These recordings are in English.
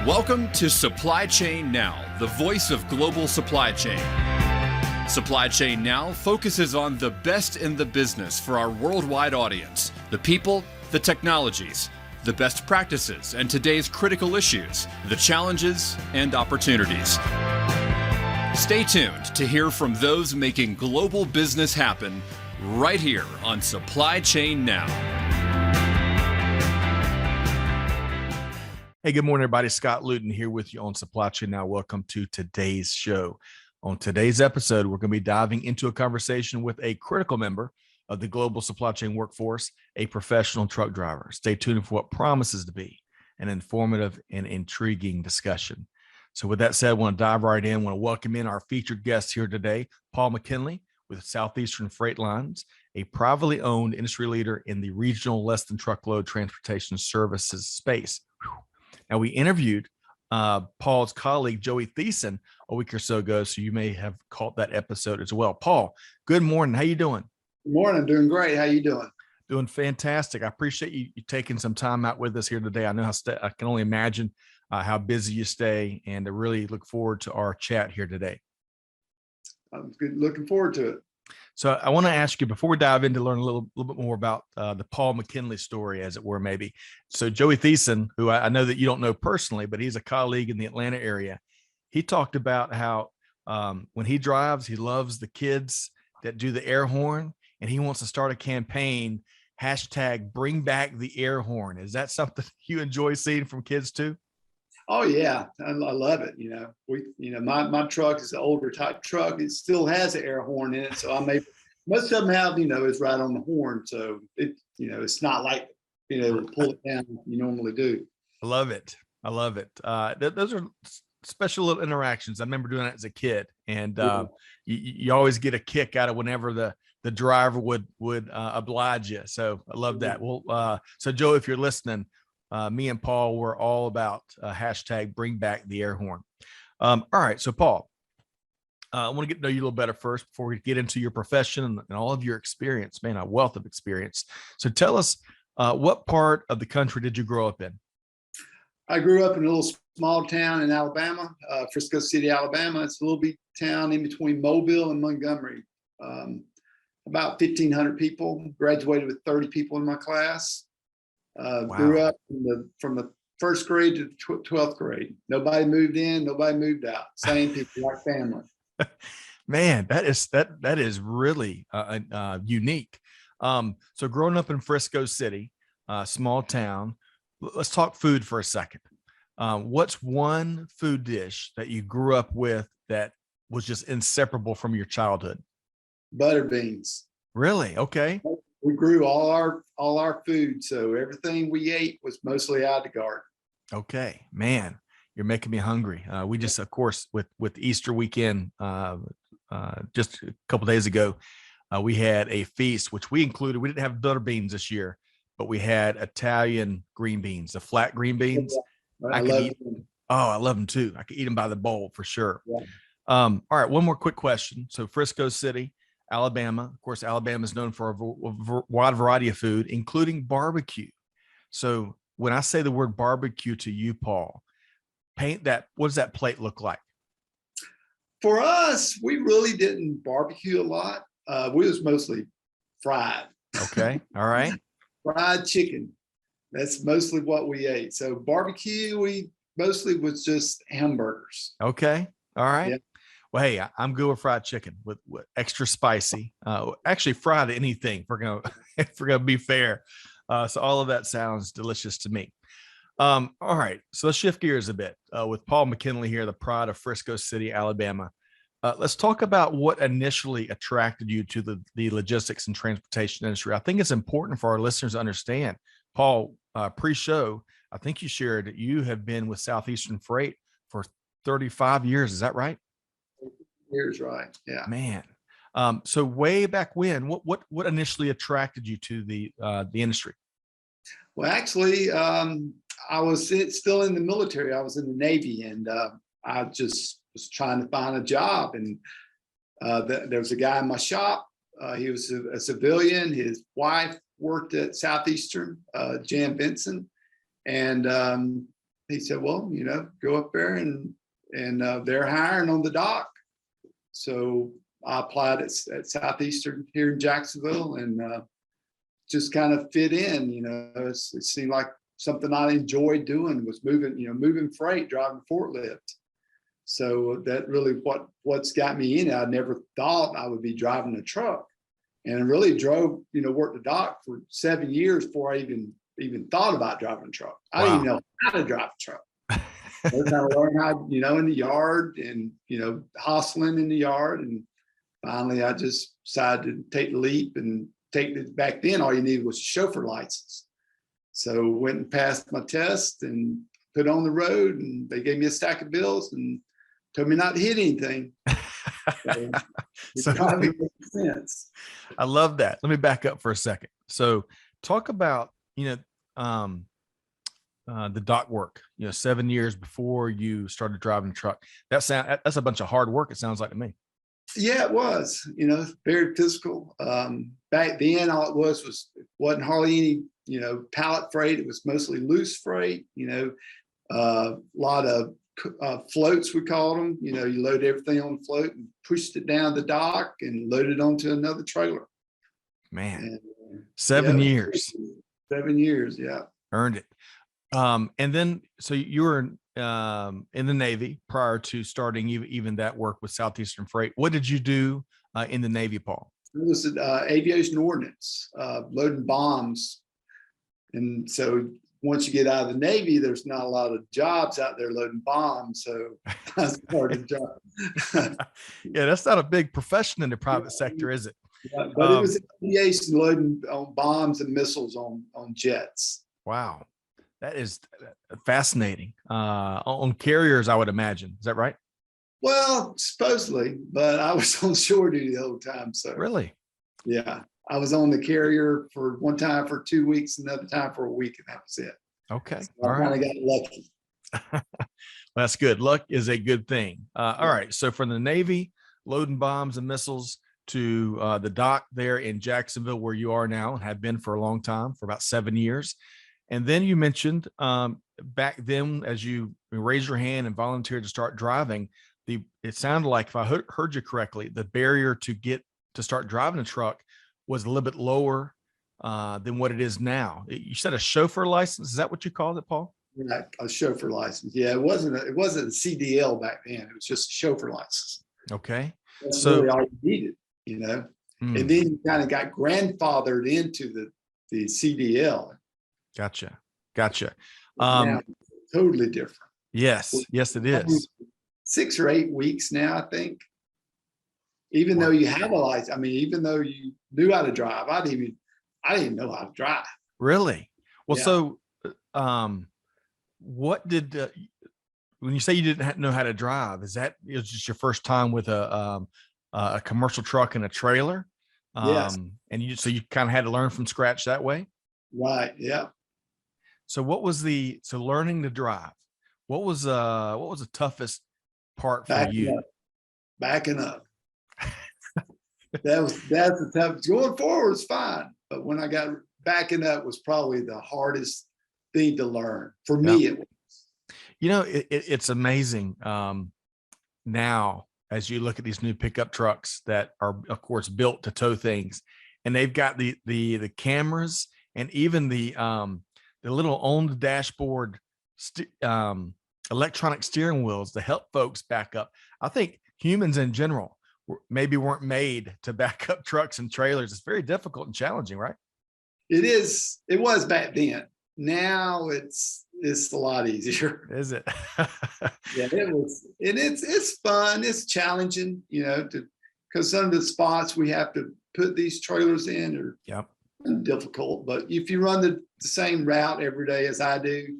Welcome to Supply Chain Now, the voice of global supply chain. Supply Chain Now focuses on the best in the business for our worldwide audience, the people, the technologies, the best practices, and today's critical issues, the challenges and opportunities. Stay tuned to hear from those making global business happen right here on Supply Chain Now. Hey, good morning, everybody. Scott Luton here with you on Supply Chain Now. Welcome to today's show. On today's episode, we're going to be diving into a conversation with a critical member of the global supply chain workforce, a professional truck driver. Stay tuned for what promises to be an informative and intriguing discussion. So with that said, I want to dive right in. I want to welcome in our featured guest here today, Paul McKinley with Southeastern Freight Lines, a privately owned industry leader in the regional less than truckload transportation services space. Now, we interviewed Paul's colleague, Joey Thiessen, a week or so ago, so you may have caught that episode as well. Paul, good morning. How you doing? Good morning. I'm doing great. How you doing? Doing fantastic. I appreciate you taking some time out with us here today. I know I can only imagine how busy you stay, and I really look forward to our chat here today. I'm good. Looking forward to it. So I want to ask you, before we dive in, to learn a little bit more about the Paul McKinley story, as it were, maybe. So Joey Thiessen, who I know that you don't know personally, but he's a colleague in the Atlanta area. He talked about how when he drives, he loves the kids that do the air horn, and he wants to start a campaign, hashtag bring back the air horn. Is that something you enjoy seeing from kids too? Oh yeah, I love it. My truck is an older type truck. It still has an air horn in it, so most of them have, it's right on the horn. So it's not like pull it down like you normally do. I love it. Those are special little interactions. I remember doing that as a kid, and you always get a kick out of whenever the driver would oblige you. So I love that. Well, so Joe, if you're listening, me and Paul were all about hashtag bring back the air horn. All right. So Paul, I want to get to know you a little better first before we get into your profession and all of your experience, man, a wealth of experience. So tell us, what part of the country did you grow up in? I grew up in a little small town in Alabama, Frisco City, Alabama. It's a little bit town in between Mobile and Montgomery. About 1,500 people, graduated with 30 people in my class. Wow. Grew up from the first grade to 12th grade. Nobody moved in, nobody moved out. Same people, like family. Man, that is really unique. So growing up in Frisco City, small town, let's talk food for a second. What's one food dish that you grew up with that was just inseparable from your childhood? Butter beans. Really? Okay. We grew all our food, so everything we ate was mostly out of the garden. Okay, man, you're making me hungry. We just, of course, with Easter weekend, just a couple days ago, we had a feast which we included. We didn't have butter beans this year, but we had Italian green beans, the flat green beans. Yeah, I love them. Oh, I love them too. I could eat them by the bowl for sure. Yeah. All right, one more quick question. So Frisco City, Alabama. Of course, Alabama is known for a wide variety of food, including barbecue. So when I say the word barbecue to you, Paul, paint that. What does that plate look like? For us, we really didn't barbecue a lot. We was mostly fried. Okay. All right. Fried chicken. That's mostly what we ate. So barbecue, we mostly was just hamburgers. Okay. All right. Yeah. Well, hey, I'm good with fried chicken with extra spicy. Actually, fried anything. If we're gonna be fair. So all of that sounds delicious to me. All right, so let's shift gears a bit with Paul McKinley here, the pride of Frisco City, Alabama. Let's talk about what initially attracted you to the logistics and transportation industry. I think it's important for our listeners to understand. Paul, pre-show, I think you shared that you have been with Southeastern Freight for 35 years. Is that right? Years, right? Yeah. Man. So way back when, what initially attracted you to the industry? Well, actually, I was still in the military. I was in the Navy, and I just was trying to find a job. And there was a guy in my shop. He was a civilian. His wife worked at Southeastern, Jan Benson, and he said, well, go up there and they're hiring on the dock. So I applied at Southeastern here in Jacksonville and just kind of fit in. It seemed like something I enjoyed doing was moving freight, driving forklift. So that really what's got me in it. I never thought I would be driving a truck, and I really drove, worked the dock for 7 years before I even thought about driving a truck. I didn't even know how to drive a truck. I kind of learned how, in the yard and, hustling in the yard. And finally, I just decided to take the leap and take it. Back then, all you needed was a chauffeur license. So went and passed my test and put on the road, and they gave me a stack of bills and told me not to hit anything. So it probably makes sense. I love that. Let me back up for a second. So talk about, the dock work, 7 years before you started driving a truck. That's a bunch of hard work. It sounds like to me. Yeah, it was, very physical. Back then, all it wasn't hardly any, pallet freight. It was mostly loose freight, a lot of floats, we called them. You load everything on the float and pushed it down the dock and loaded it onto another trailer. Man, and, 7 years. 7 years, yeah. Earned it. And then, so you were in the Navy prior to starting even that work with Southeastern Freight. What did you do in the Navy, Paul? It was aviation ordnance, loading bombs. And so once you get out of the Navy, there's not a lot of jobs out there loading bombs. So I started a job. Yeah, that's not a big profession in the private sector, is it? Yeah, but it was aviation loading on bombs and missiles on jets. Wow. That is fascinating. On carriers, I would imagine. Is that right? Well, supposedly, but I was on shore duty the whole time. So really, yeah, I was on the carrier for one time for 2 weeks, another time for a week, and that was it. Okay, so all right. I kind of got lucky. Well, that's good. Luck is a good thing. All right. So from the Navy, loading bombs and missiles to the dock there in Jacksonville, where you are now and have been for a long time, for about 7 years. And then you mentioned back then, as you raised your hand and volunteered to start driving, it sounded like, if I heard you correctly, the barrier to start driving a truck was a little bit lower than what it is now. You said a chauffeur license. Is that what you called it, Paul? Yeah, a chauffeur license. Yeah, it wasn't a CDL back then. It was just a chauffeur license. Okay. That's really all you needed, And then you kind of got grandfathered into the CDL. Gotcha. Now, totally different. Yes, it is. 6 or 8 weeks now, I think. Even though you have a license, even though you knew how to drive, I didn't know how to drive. Really? Well, Yeah. So, what did when you say you didn't know how to drive? Is that it was just your first time with a commercial truck and a trailer? Yes. And you kind of had to learn from scratch that way. Right. Yeah. So learning to drive, what was the toughest part for you? Backing up. That's the toughest. Going forward was fine, but when I got backing up was probably the hardest thing to learn for me. It was. It's amazing now as you look at these new pickup trucks that are, of course, built to tow things, and they've got the cameras and even the little on the dashboard electronic steering wheels to help folks back up. I think humans in general maybe weren't made to back up trucks and trailers. It's very difficult and challenging, right? It is. It was back then. Now it's a lot easier. Is it? Yeah, it was. And it's fun. It's challenging, because some of the spots we have to put these trailers in are difficult. But if you run the same route every day as I do,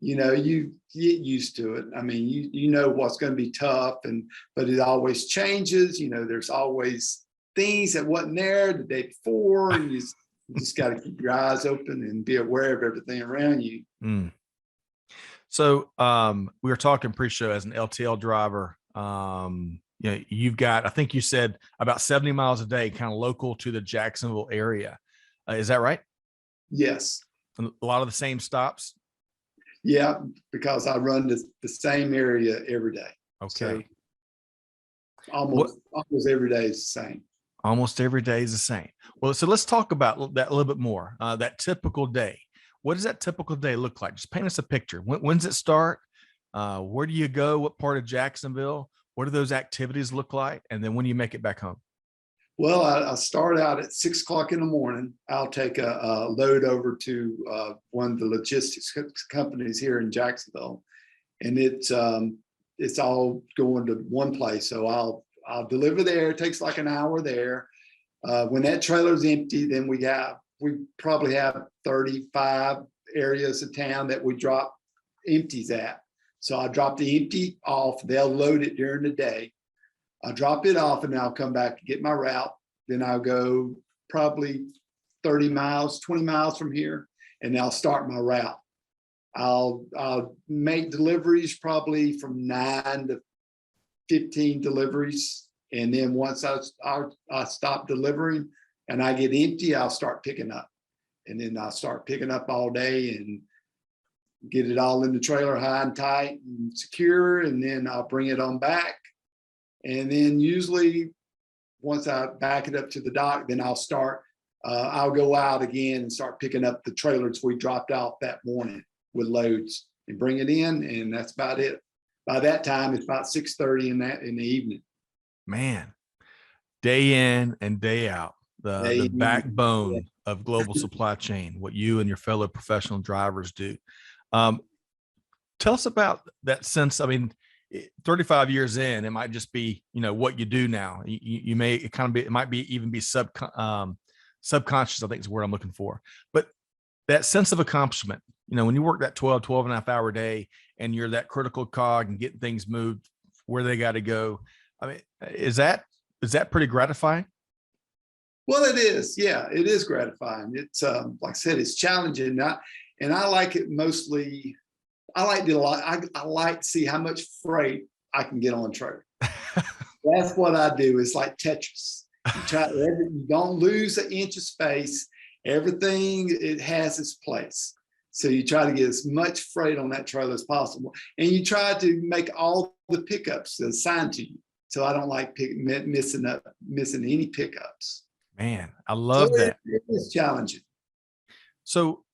you get used to it. You know what's going to be tough, but it always changes. There's always things that wasn't there the day before, and you just got to keep your eyes open and be aware of everything around you. So we were talking pre-show as an LTL driver. You've got, I think you said about 70 miles a day, kind of local to the Jacksonville area. Is that right? Yes. A lot of the same stops. Yeah, because I run the same area every day. Okay. So almost every day is the same. Almost every day is the same. Well, so let's talk about that a little bit more. That typical day. What does that typical day look like? Just paint us a picture. When does it start? Where do you go? What part of Jacksonville? What do those activities look like? And then when do you make it back home? Well, I start out at 6 o'clock in the morning. I'll take a load over to one of the logistics companies here in Jacksonville, and it's all going to one place. So I'll deliver there. It takes like an hour there. When that trailer's empty, then we probably have 35 areas of town that we drop empties at. So I drop the empty off. They'll load it during the day. I'll drop it off and I'll come back and get my route. Then I'll go probably 30 miles, 20 miles from here, and I'll start my route. I'll make deliveries probably from 9 to 15 deliveries. And then once I stop delivering and I get empty, I'll start picking up. And then I'll start picking up all day and get it all in the trailer high and tight and secure. And then I'll bring it on back. And then usually once I back it up to the dock, then I'll go out again and start picking up the trailers we dropped off that morning with loads and bring it in. And that's about it. By that time, it's about 6:30 in the evening. Man, day in and day out, the backbone of global supply chain, what you and your fellow professional drivers do. Tell us about that sense. I mean, 35 years in, it might just be, what you do now. You may, it might be even be subconscious, I think is the word I'm looking for. But that sense of accomplishment, when you work that 12 and a half hour day and you're that critical cog and getting things moved where they got to go. I mean, is that pretty gratifying? Well, it is. Yeah, it is gratifying. It's like I said, it's challenging. And I like it mostly. I like to see how much freight I can get on a trailer. That's what I do. It's like tetris. You don't lose an inch of space. Everything, it has its place. So you try to get as much freight on that trailer as possible. And you try to make all the pickups assigned to you. So I don't like missing any pickups. Man, I love that. It is challenging. So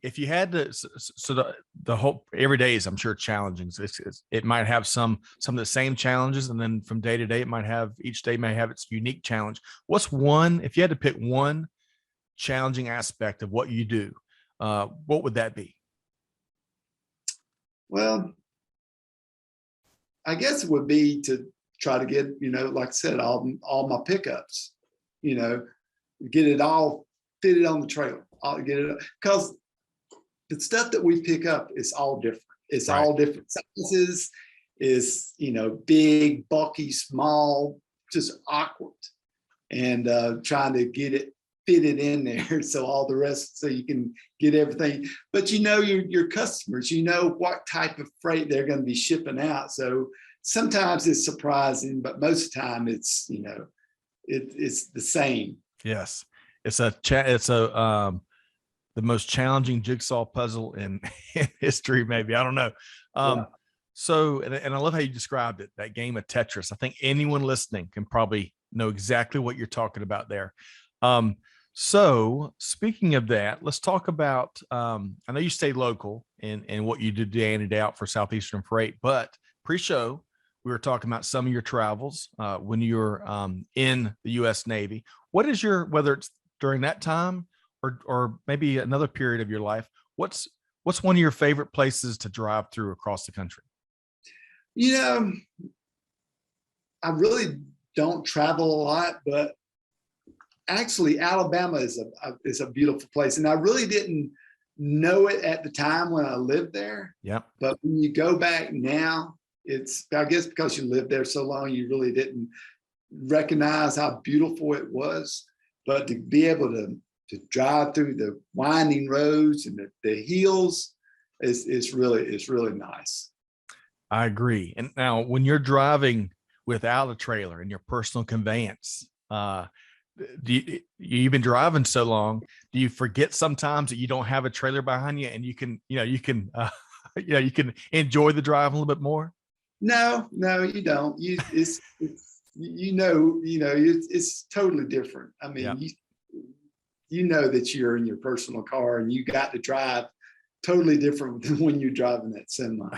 if you had to, so the whole every day is, I'm sure, challenging. So it might have some of the same challenges, and then from day to day, each day may have its unique challenge. What's one, if you had to pick one challenging aspect of what you do, what would that be? Well, I guess it would be to try to get, like I said, all my pickups, get it all fitted on the trailer. I'll get it, because the stuff that we pick up is all different. It's all different sizes. Is big, bulky, small, just awkward, and trying to get it fitted in there so you can get everything. But your customers, what type of freight they're going to be shipping out. So sometimes it's surprising, but most of the time it's it's the same. Yes, it's the most challenging jigsaw puzzle in history, maybe. I don't know. So, and I love how you described it, that game of Tetris. I think anyone listening can probably know exactly what you're talking about there. So speaking of that, let's talk about, I know you stay local and what you do day in and day out for Southeastern Freight, but pre-show, we were talking about some of your travels when you were in the U.S. Navy. What is whether it's during that time or maybe another period of your life, what's one of your favorite places to drive through across the country? I really don't travel a lot, but actually Alabama is a beautiful place. And I really didn't know it at the time when I lived there. Yeah. But when you go back now, I guess because you lived there so long, you really didn't recognize how beautiful it was. But to be able to drive through the winding roads and the hills is really nice. I agree. And now when you're driving without a trailer in your personal conveyance, you've been driving so long, do you forget sometimes that you don't have a trailer behind you and you can You can enjoy the drive a little bit more. No, you don't. It's it's totally different. I mean, Yeah. you know that you're in your personal car and you got to drive totally different than when you're driving that semi.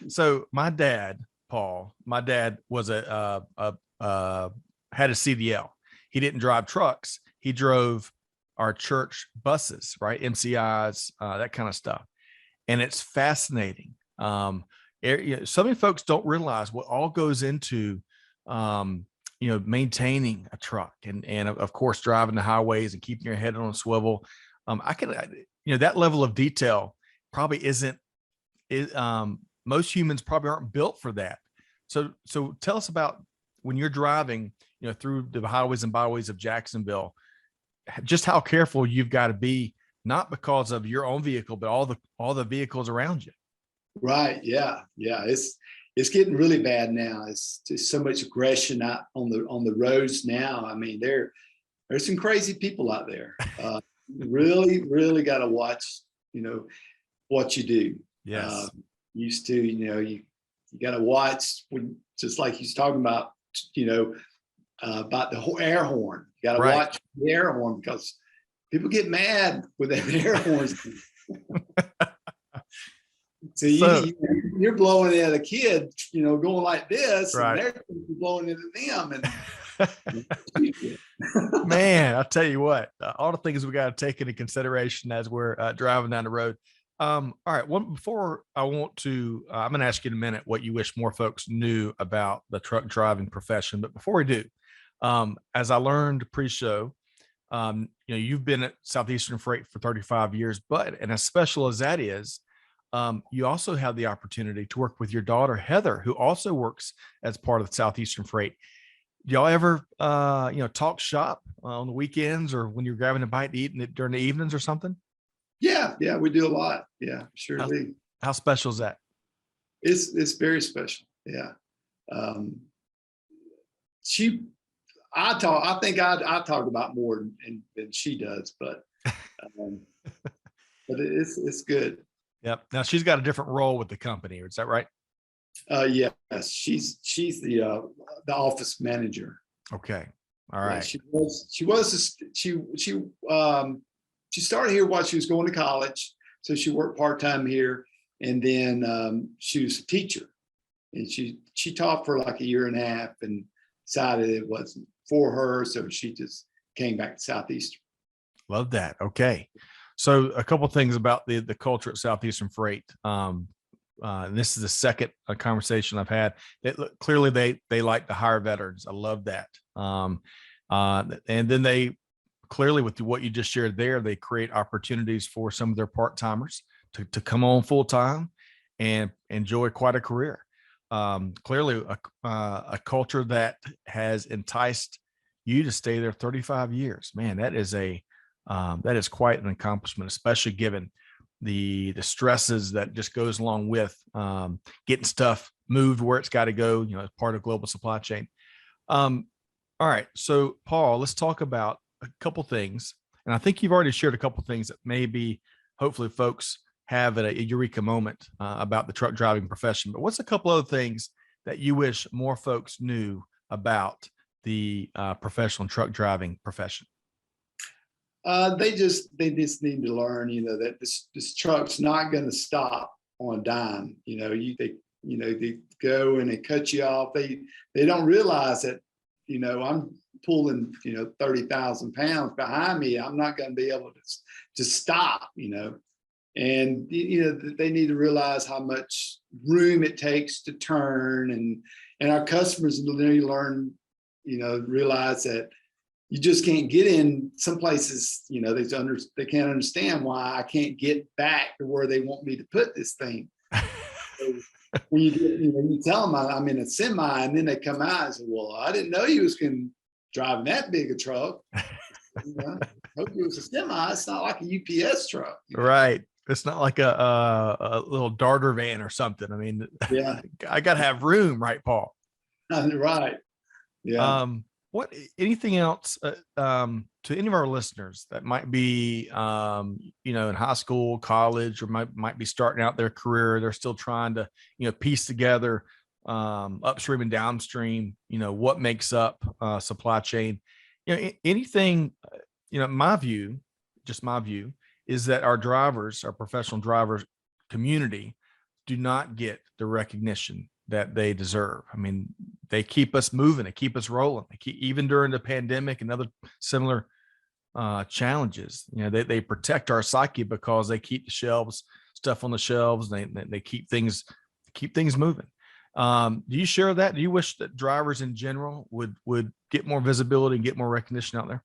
So my dad, Paul, was had a CDL. He didn't drive trucks. He drove our church buses, right? MCIs, that kind of stuff. And it's fascinating. So many folks don't realize what all goes into, maintaining a truck and of course, driving the highways and keeping your head on a swivel. That level of detail probably most humans probably aren't built for that. So tell us about when you're driving, through the highways and byways of Jacksonville, just how careful you've got to be, not because of your own vehicle, but all the vehicles around you. Right. Yeah. It's getting really bad now. It's just so much aggression out on the roads now. I mean, there's some crazy people out there. Really got to watch, what you do. Yes. Used to, you got to watch when, just like he's talking about, about the air horn. You got to watch the air horn because people get mad with that air horns. So you're blowing at a kid, going like this, and they're blowing it at them. And man, I'll tell you what, all the things we got to take into consideration as we're driving down the road. All right. Before I'm going to ask you in a minute what you wish more folks knew about the truck driving profession. But before we do, as I learned pre-show, you've been at Southeastern Freight for 35 years, and as special as that is, you also have the opportunity to work with your daughter, Heather, who also works as part of Southeastern Freight. Do y'all ever, talk shop on the weekends or when you're grabbing a bite to eat during the evenings or something? Yeah, we do a lot. Yeah, sure do. How special is that? It's very special. Yeah. I talk about more than she does, but it's good. Yep. Now she's got a different role with the company. Is that right? Yes, she's the office manager. Okay. All right. She started here while she was going to college, so she worked part-time here, and then she was a teacher, and she taught for like a year and a half and decided it wasn't for her, so she just came back to Southeastern. Love that. Okay. So a couple of things about the culture at Southeastern Freight. And this is the second conversation I've had. Clearly they like to hire veterans. I love that. And then they clearly, with what you just shared there, they create opportunities for some of their part-timers to come on full time and enjoy quite a career. Clearly a culture that has enticed you to stay there 35 years. Man, that is quite an accomplishment, especially given the stresses that just goes along with getting stuff moved where it's got to go, as part of global supply chain. All right. So Paul, let's talk about a couple things. And I think you've already shared a couple things that maybe hopefully folks have a eureka moment about the truck driving profession. But what's a couple other things that you wish more folks knew about the professional truck driving profession? They just need to learn, that this truck's not going to stop on a dime. They go and they cut you off. They don't realize that, I'm pulling, 30,000 pounds behind me. I'm not going to be able to stop, and, they need to realize how much room it takes to turn, and our customers need to learn, realize that you just can't get in some places, they can't understand why I can't get back to where they want me to put this thing. So when you tell them I'm in a semi, and then they come out and say, well, I didn't know you was driving that big a truck. Hope it was a semi. It's not like a UPS truck. Right. It's not like a little darter van or something. I mean, yeah, I got to have room, right, Paul? Right. Yeah. Anything else to any of our listeners that might be, in high school, college, or might be starting out their career, they're still trying to, piece together upstream and downstream, what makes up supply chain, anything, my view is that our professional drivers community do not get the recognition that they deserve. I mean, they keep us moving, they keep us rolling. Even during the pandemic and other similar challenges, they protect our psyche because they keep stuff on the shelves. They keep things moving. Do you share that? Do you wish that drivers in general would get more visibility and get more recognition out there?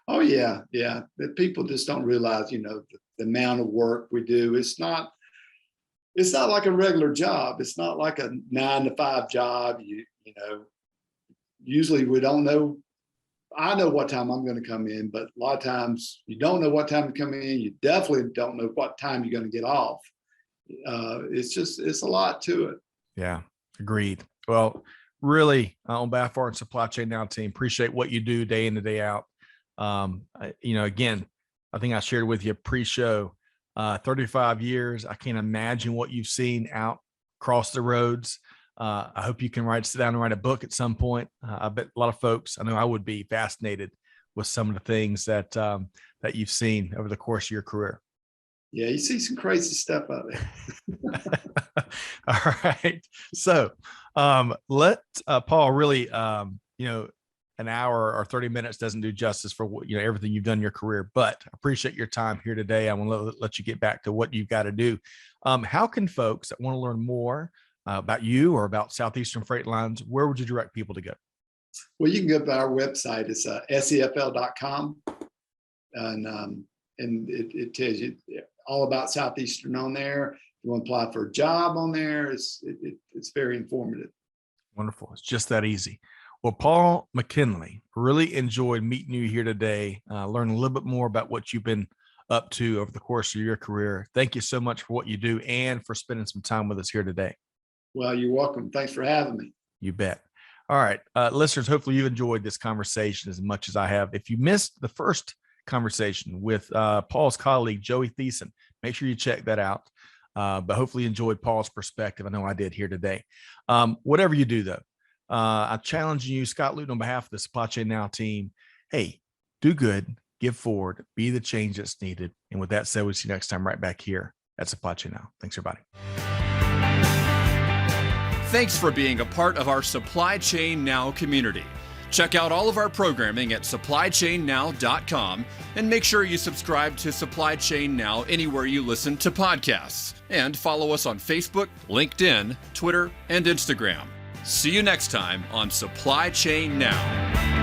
Oh yeah. The people just don't realize, the amount of work we do. It's not like a regular job. It's not like a 9-to-5 job. Usually we don't know. I know what time I'm going to come in, but a lot of times you don't know what time to come in. You definitely don't know what time you're going to get off. It's a lot to it. Yeah, agreed. Well, really, on behalf of our Supply Chain Now team, appreciate what you do day in and day out. Again, I think I shared with you pre-show, 35 years. I can't imagine what you've seen out across the roads. I hope you can sit down and write a book at some point. I bet a lot of folks, I know I would be fascinated with some of the things that you've seen over the course of your career. Yeah, you see some crazy stuff out there. All right. So let Paul really, an hour or 30 minutes doesn't do justice for everything you've done in your career, but I appreciate your time here today. I want to let you get back to what you've got to do. How can folks that want to learn more about you or about Southeastern Freight Lines, where would you direct people to go? Well, you can go to our website. It's sefl.com, and it tells you all about Southeastern on there. If you want to apply for a job on there, it's very informative. Wonderful. It's just that easy. Well, Paul McKinley, really enjoyed meeting you here today, learn a little bit more about what you've been up to over the course of your career. Thank you so much for what you do and for spending some time with us here today. Well, you're welcome. Thanks for having me. You bet. All right, listeners, hopefully you've enjoyed this conversation as much as I have. If you missed the first conversation with Paul's colleague, Joey Thiessen, make sure you check that out. But hopefully you enjoyed Paul's perspective. I know I did here today. Whatever you do, though, I challenge you, Scott Luton, on behalf of the Supply Chain Now team. Hey, do good, give forward, be the change that's needed. And with that said, we'll see you next time right back here at Supply Chain Now. Thanks, everybody. Thanks for being a part of our Supply Chain Now community. Check out all of our programming at supplychainnow.com and make sure you subscribe to Supply Chain Now anywhere you listen to podcasts. And follow us on Facebook, LinkedIn, Twitter, and Instagram. See you next time on Supply Chain Now.